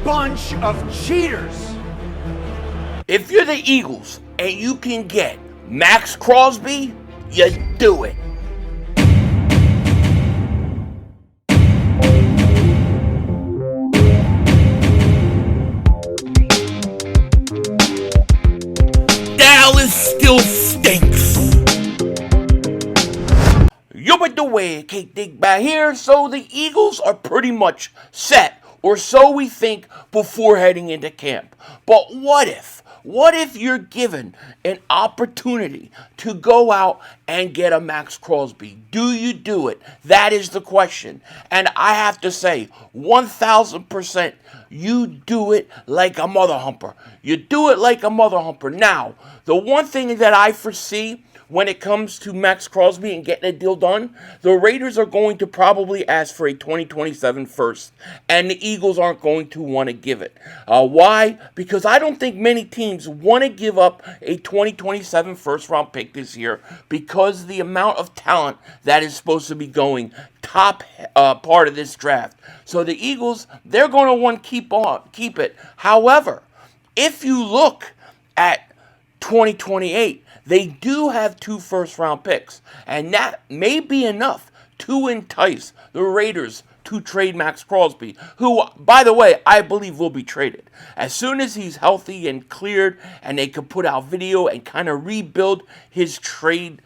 bunch of cheaters. If you're the Eagles and you can get Maxx Crosby, you do it. Dallas still stinks. Yo, but the way Kate Dig back here, so the Eagles are pretty much set, or so we think before heading into camp. But what if? What if you're given an opportunity to go out and get a Maxx Crosby? Do you do it? That is the question. And I have to say, 1,000%, you do it like a mother humper. You do it like a mother humper. Now, the one thing that I foresee when it comes to Maxx Crosby and getting a deal done, the Raiders are going to probably ask for a 2027 first, and the Eagles aren't going to want to give it. Why? Because I don't think many teams want to give up a 2027 first-round pick this year because of the amount of talent that is supposed to be going top part of this draft. So the Eagles, they're going to want to keep it. However, if you look at 2028, they do have 2 first-round picks, and that may be enough to entice the Raiders to trade Maxx Crosby, who, by the way, I believe will be traded. As soon as he's healthy and cleared, and they can put out video and kind of rebuild his trade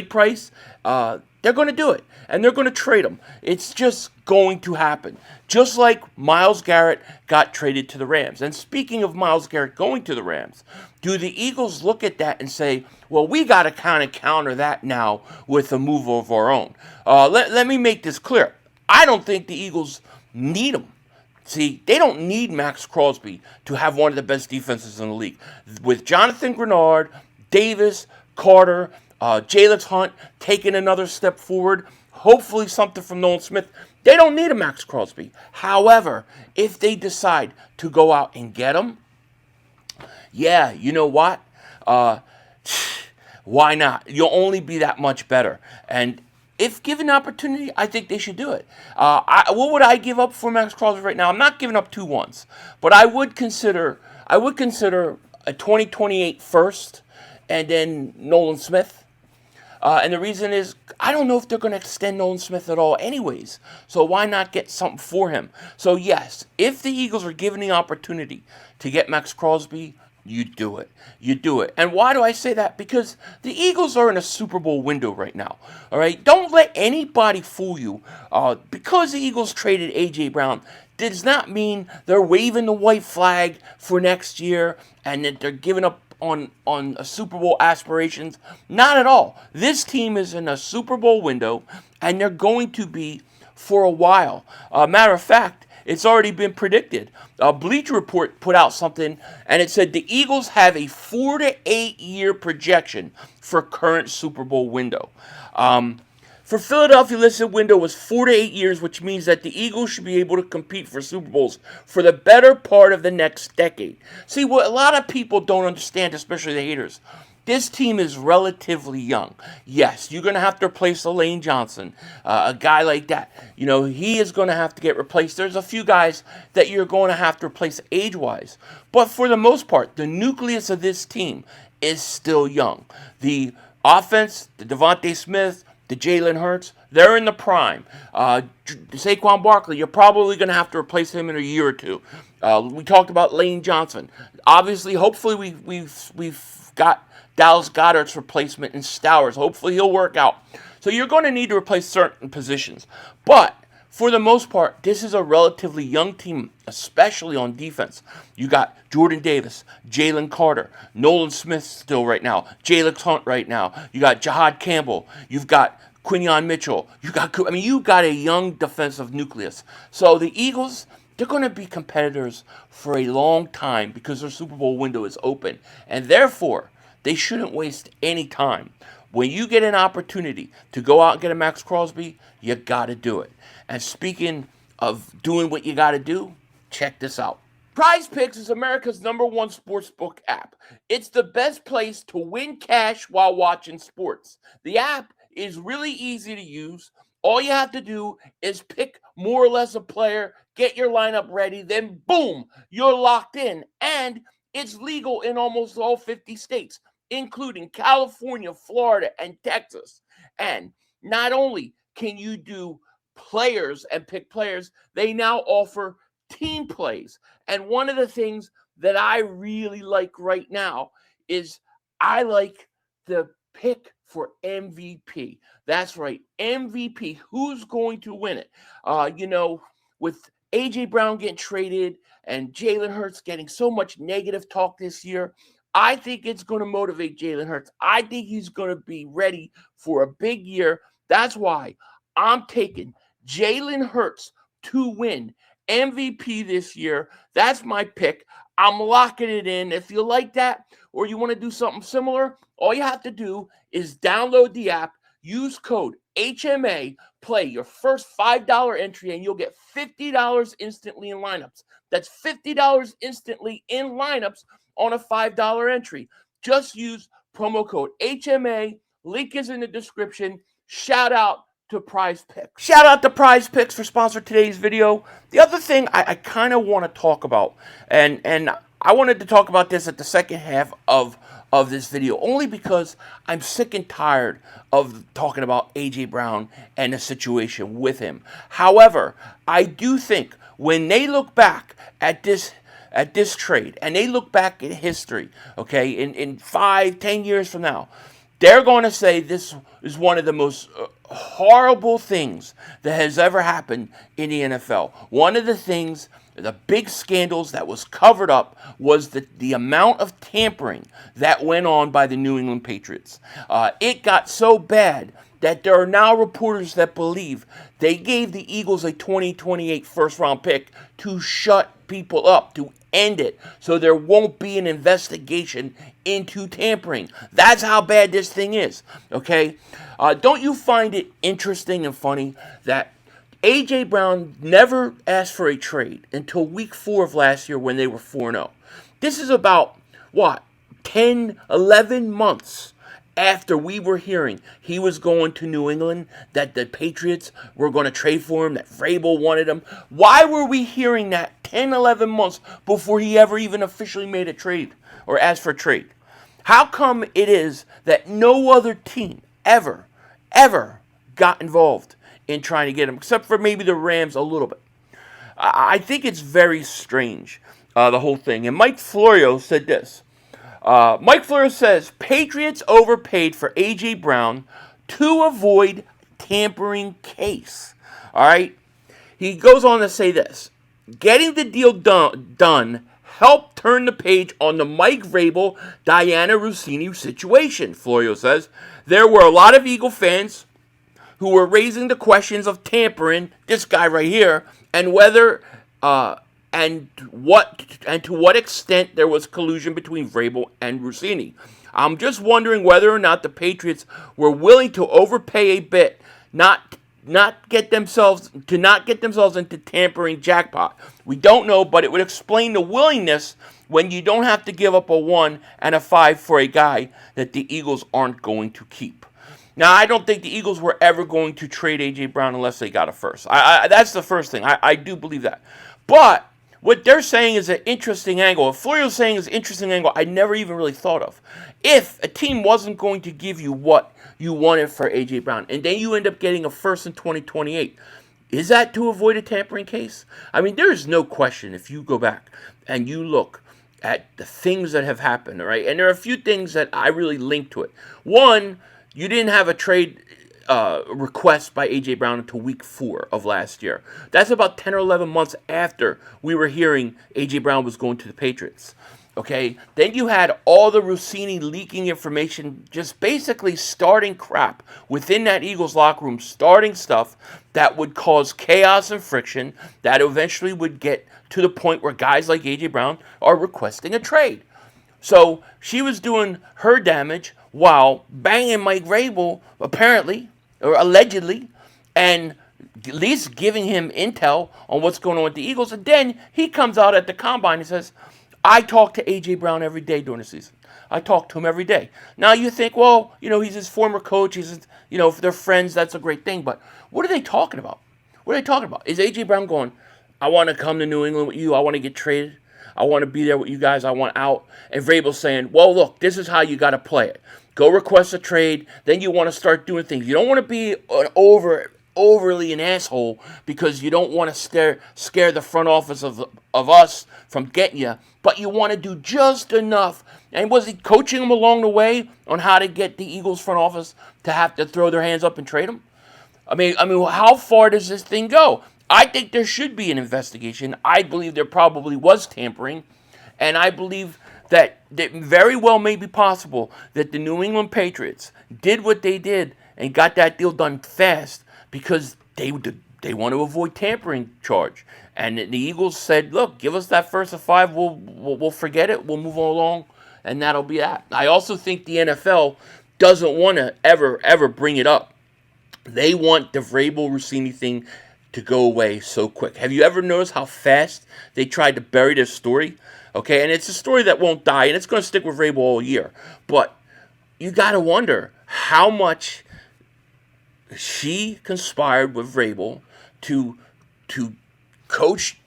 price, they're going to do it, and they're going to trade him. It's just going to happen. Just like Myles Garrett got traded to the Rams. And speaking of Myles Garrett going to the Rams, do the Eagles look at that and say, well, we got to kind of counter that now with a move of our own? Let me make this clear. I don't think the Eagles need him. See, they don't need Maxx Crosby to have one of the best defenses in the league. With Jonathan Grenard, Davis, Carter, Jalen Hunt taking another step forward, hopefully something from Nolan Smith, they don't need a Maxx Crosby. However, if they decide to go out and get him, yeah, you know what? Why not? You'll only be that much better. And if given the opportunity, I think they should do it. What would I give up for Maxx Crosby right now? I'm not giving up 2 ones, but I would consider a 2028 first and then Nolan Smith. And the reason is, I don't know if they're going to extend Nolan Smith at all anyways. So why not get something for him? So yes, if the Eagles are given the opportunity to get Maxx Crosby, you do it. You do it. And why do I say that? Because the Eagles are in a Super Bowl window right now. All right? Don't let anybody fool you. Because the Eagles traded A.J. Brown does not mean they're waving the white flag for next year and that they're giving up on a Super Bowl aspirations. Not at all. This team is in a Super Bowl window, and they're going to be for a while. Matter of fact, it's already been predicted. Bleacher Report put out something, and it said the Eagles have a 4 to 8 year projection for current Super Bowl window. For Philadelphia, listed window was 4 to 8 years, which means that the Eagles should be able to compete for Super Bowls for the better part of the next decade. See, what a lot of people don't understand, especially the haters, this team is relatively young. Yes, you're going to have to replace Lane Johnson, a guy like that. You know, he is going to have to get replaced. There's a few guys that you're going to have to replace age-wise. But for the most part, the nucleus of this team is still young. The offense, the Devontae Smith, the Jalen Hurts, they're in the prime. Saquon Barkley, you're probably going to have to replace him in a year or two. We talked about Lane Johnson. Obviously, hopefully we've got Dallas Goedert's replacement in Stowers. Hopefully he'll work out. So you're going to need to replace certain positions. But for the most part, this is a relatively young team, especially on defense. You got Jordan Davis, Jalen Carter, Nolan Smith still right now, Jalen Hunt right now. You got Jahad Campbell. You've got Quinyon Mitchell. You've got a young defensive nucleus. So the Eagles, they're going to be competitors for a long time because their Super Bowl window is open. And therefore, they shouldn't waste any time. When you get an opportunity to go out and get a Maxx Crosby, you got to do it. And speaking of doing what you got to do, check this out. Prize Picks is America's #1 sportsbook app. It's the best place to win cash while watching sports. The app is really easy to use. All you have to do is pick more or less a player, get your lineup ready, then boom, you're locked in. And it's legal in almost all 50 states, including California, Florida, and Texas. And not only can you do players and pick players, they now offer team plays. And one of the things that I really like right now is I like the pick for MVP. That's right, MVP. Who's going to win it? With AJ Brown getting traded and Jalen Hurts getting so much negative talk this year, I think it's going to motivate Jalen Hurts. I think he's going to be ready for a big year. That's why I'm taking Jalen Hurts to win MVP this year. That's my pick. I'm locking it in. If you like that or you want to do something similar, all you have to do is download the app, use code HMA, play your first $5 entry, and you'll get $50 instantly in lineups. That's $50 instantly in lineups on a $5 entry. Just use promo code HMA. Link is in the description. Shout out to Prize Picks. Shout out to Prize Picks for sponsoring today's video. The other thing I kind of want to talk about, and I wanted to talk about this at the second half of this video, only because I'm sick and tired of talking about AJ Brown and the situation with him. However, I do think when they look back at this trade and they look back at history, okay, in 5-10 years from now, they're going to say this is one of the most horrible things that has ever happened in the NFL. One of the things, the big scandals that was covered up was the amount of tampering that went on by the New England Patriots. It got so bad that there are now reporters that believe they gave the Eagles a 2028 first-round pick to shut people up, to end it, so there won't be an investigation into tampering. That's how bad this thing is, okay? Don't you find it interesting and funny that A.J. Brown never asked for a trade until week 4 of last year when they were 4-0. This is about, 10, 11 months after we were hearing he was going to New England, that the Patriots were going to trade for him, that Vrabel wanted him. Why were we hearing that 10, 11 months before he ever even officially made a trade or asked for a trade? How come it is that no other team ever got involved in trying to get him, except for maybe the Rams a little bit? I think it's very strange, the whole thing. And Mike Florio said this. Mike Florio says, Patriots overpaid for A.J. Brown to avoid tampering case. All right? He goes on to say this. Getting the deal done helped turn the page on the Mike Vrabel, Diana Rossini situation, Florio says. There were a lot of Eagle fans who were raising the questions of tampering, this guy right here, and whether and to what extent there was collusion between Vrabel and Rossini. I'm just wondering whether or not the Patriots were willing to overpay a bit, not get themselves into tampering jackpot. We don't know, but it would explain the willingness when you don't have to give up a 1 and a 5 for a guy that the Eagles aren't going to keep. Now, I don't think the Eagles were ever going to trade A.J. Brown unless they got a first. That's the first thing. I do believe that. But what they're saying is an interesting angle. What Florio's saying is an interesting angle I never even really thought of. If a team wasn't going to give you what you wanted for A.J. Brown, and then you end up getting a first in 2028, is that to avoid a tampering case? I mean, there is no question if you go back and you look at the things that have happened, right? And there are a few things that I really link to it. One, you didn't have a trade request by A.J. Brown until week 4 of last year. That's about 10 or 11 months after we were hearing A.J. Brown was going to the Patriots. Okay? Then you had all the Rossini leaking information, just basically starting crap within that Eagles locker room, starting stuff that would cause chaos and friction that eventually would get to the point where guys like A.J. Brown are requesting a trade. So she was doing her damage while banging Mike Vrabel, apparently, or allegedly, and at least giving him intel on what's going on with the Eagles. And then he comes out at the combine and says, I talk to A.J. Brown every day during the season. I talk to him every day. Now you think, well, he's his former coach. He's, if they're friends, that's a great thing. But what are they talking about? What are they talking about? Is A.J. Brown going, I want to come to New England with you. I want to get traded. I want to be there with you guys. I want out. And Vrabel's saying, well, look, this is how you got to play it. Go request a trade. Then you want to start doing things. You don't want to be overly an asshole because you don't want to scare the front office of us from getting you. But you want to do just enough. And was he coaching them along the way on how to get the Eagles front office to have to throw their hands up and trade him? I mean, how far does this thing go? I think there should be an investigation. I believe there probably was tampering. And I believe that very well may be possible that the New England Patriots did what they did and got that deal done fast because they want to avoid tampering charge. And the Eagles said, look, give us that first of 5. We'll forget it. We'll move along. And that'll be that. I also think the NFL doesn't want to ever bring it up. They want the Vrabel-Rossini thing to go away so quick. Have you ever noticed how fast they tried to bury this story? Okay, and it's a story that won't die, and it's going to stick with Vrabel all year. But you got to wonder how much she conspired with Vrabel to coach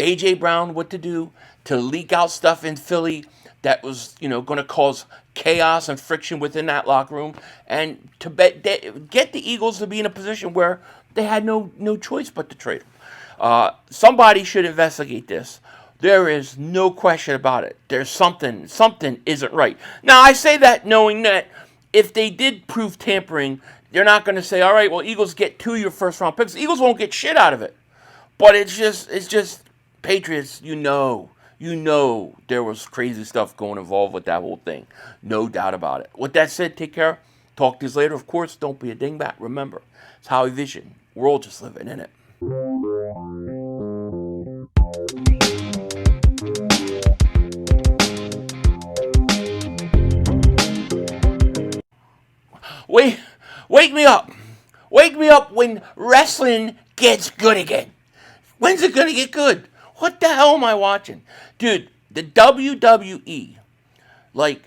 A.J. Brown what to do, to leak out stuff in Philly that was, going to cause chaos and friction within that locker room, and to get the Eagles to be in a position where they had no choice but to trade him. Somebody should investigate this. There is no question about it. There's something isn't right. Now, I say that knowing that if they did prove tampering, they're not going to say, all right, well, Eagles get 2 of your first-round picks. Eagles won't get shit out of it. But it's just Patriots, you know there was crazy stuff involved with that whole thing. No doubt about it. With that said, take care. Talk to you later. Of course, don't be a dingbat. Remember, it's Howie Vision. We're all just living in it. Wake me up. Wake me up when wrestling gets good again. When's it going to get good? What the hell am I watching? Dude, the WWE, I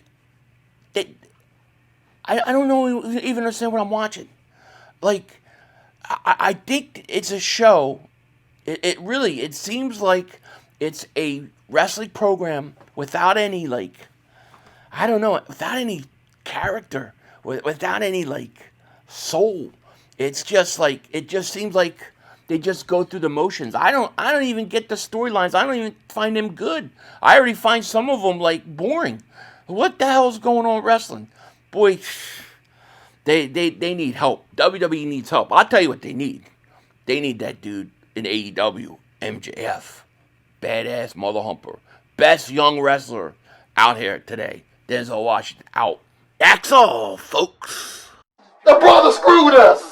don't know even understand what I'm watching. I think it's a show. It seems like it's a wrestling program without any, without any character, without any, soul. It's just it just seems like they just go through the motions. I don't even get the storylines. I don't even find them good. I already find some of them boring. What the hell is going on with wrestling? Boy, they need help. WWE needs help. I'll tell you what they need. They need that dude in AEW, MJF. Badass mother humper. Best young wrestler out here today. Denzel Washington out. That's all, folks. The brother screwed us.